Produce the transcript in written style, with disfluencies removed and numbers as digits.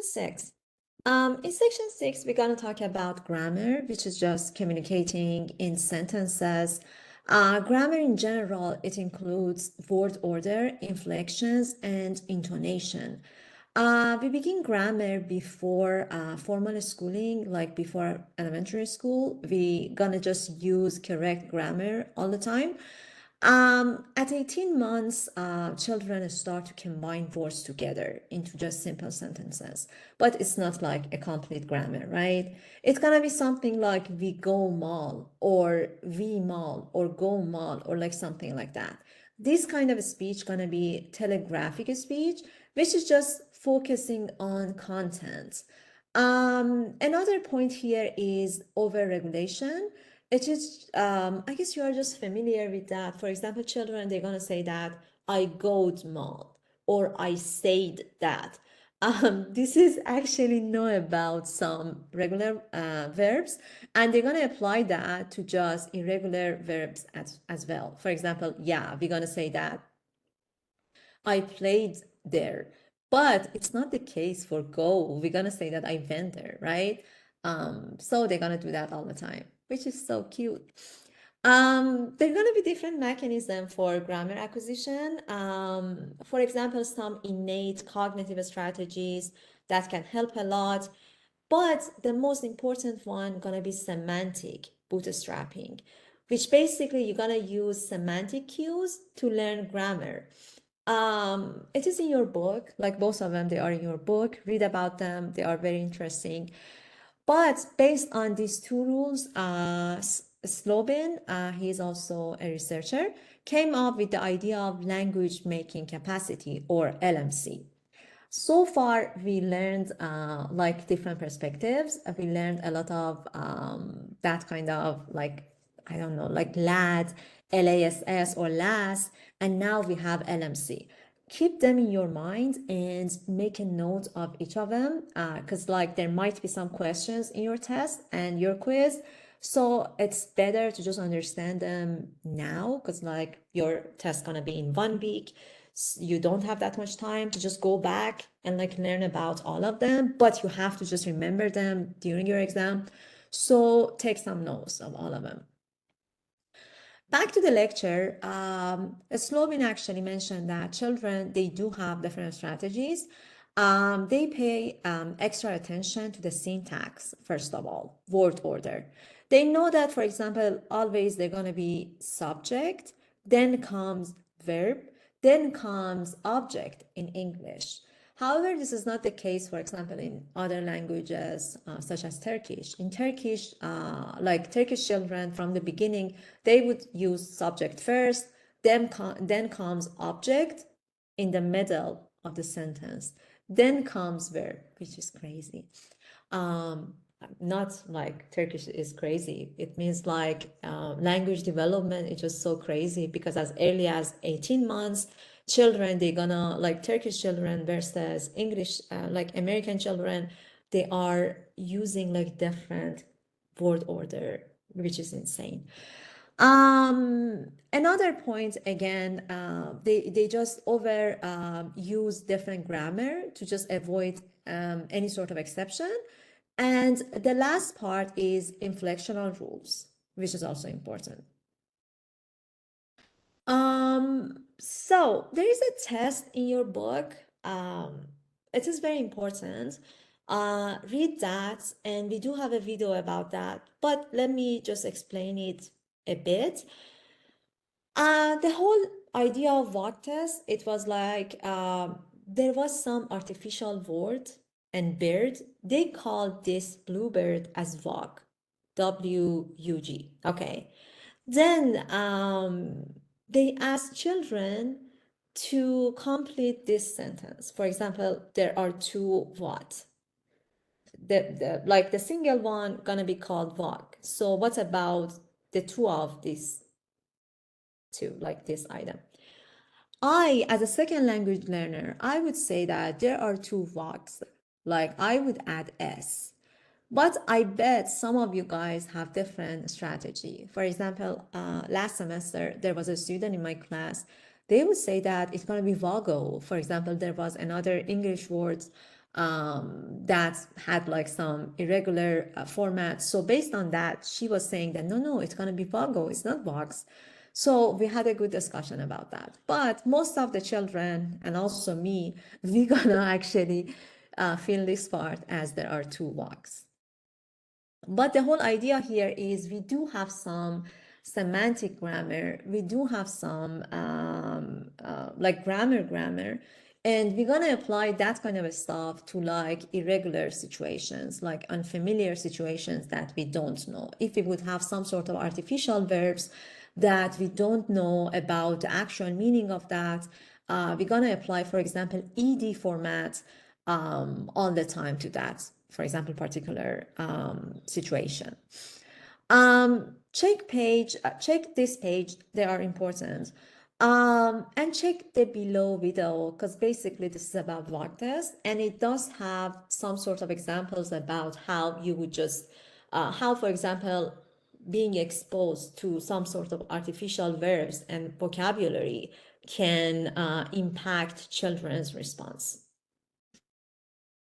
6. In section 6, we're going to talk about grammar, which is just communicating in sentences. Grammar in general, it includes word order, inflections, and intonation. We begin grammar before formal schooling, like before elementary school. We gonna just use correct grammar all the time. At 18 months, children start to combine words together into just simple sentences, but it's not like a complete grammar, right? It's gonna be something like we go mall or we mall or go mall or like something like that. This kind of speech gonna be telegraphic speech, which is just focusing on content. Another point here is overregulation. It is, I guess you are just familiar with that. For example, children, they're gonna say that I goed mall or I said that. This is actually know about some regular verbs, and they're gonna apply that to just irregular verbs as well. For example, yeah, we're gonna say that I played there. But it's not the case for go. We're gonna say that I went there, right? So they're gonna do that all the time, which is so cute. There are gonna be different mechanism for grammar acquisition. For example, some innate cognitive strategies that can help a lot. But the most important one gonna be semantic bootstrapping, which basically you're gonna use semantic cues to learn grammar. It is in your book, like both of them, they are in your book. Read about them, they are very interesting. But based on these two rules, Slobin, he is also a researcher, came up with the idea of language making capacity, or LMC. So far, we learned like different perspectives. We learned a lot of that kind of like, I don't know, like LAD, LASS or LAS, and now we have LMC. Keep them in your mind and make a note of each of them because like there might be some questions in your test and your quiz. So it's better to just understand them now because like your test gonna be in 1 week. You don't have that much time to just go back and like learn about all of them, but you have to just remember them during your exam. So take some notes of all of them. Back to the lecture, Slovin actually mentioned that children, they do have different strategies. They pay extra attention to the syntax, first of all, word order. They know that, for example, always they're going to be subject, then comes verb, then comes object in English. However, this is not the case, for example, in other languages such as Turkish. In Turkish, like Turkish children from the beginning, they would use subject first, then comes object in the middle of the sentence, then comes verb, which is crazy. Not like Turkish is crazy. It means like language development is just so crazy because as early as 18 months, children, they're gonna like Turkish children versus English, like American children, they are using like different word order, which is insane. Another point again, they just over use different grammar to just avoid any sort of exception. And the last part is inflectional rules, which is also important. So there is a test in your book. It is very important. Read that, and we do have a video about that, but let me just explain it a bit. The whole idea of VOC test, it was like there was some artificial word and bird. They called this bluebird as VOG, W-U-G. Okay. Then they asked children to complete this sentence. For example, there are two what? Like the single one gonna be called VOG. So what about the two of these two, like this item? I, as a second language learner, I would say that there are two VOGs. Like I would add S. But I bet some of you guys have different strategy. For example, last semester, there was a student in my class. They would say that it's going to be Vago. For example, there was another English word that had like some irregular format. So based on that, she was saying that no, it's gonna be Vago, it's not Vox. So we had a good discussion about that. But most of the children and also me, we gonna actually fill this part as there are two Vox. But the whole idea here is we do have some semantic grammar, we do have some like grammar, and we're gonna apply that kind of stuff to like irregular situations, like unfamiliar situations that we don't know. If we would have some sort of artificial verbs that we don't know about the actual meaning of that, we're gonna apply, for example, ed format all the time to that, for example, particular situation. Check this page, they are important. And check the below video, because basically this is about VOC test, and it does have some sort of examples about how you would just, how, for example, being exposed to some sort of artificial verbs and vocabulary can impact children's response.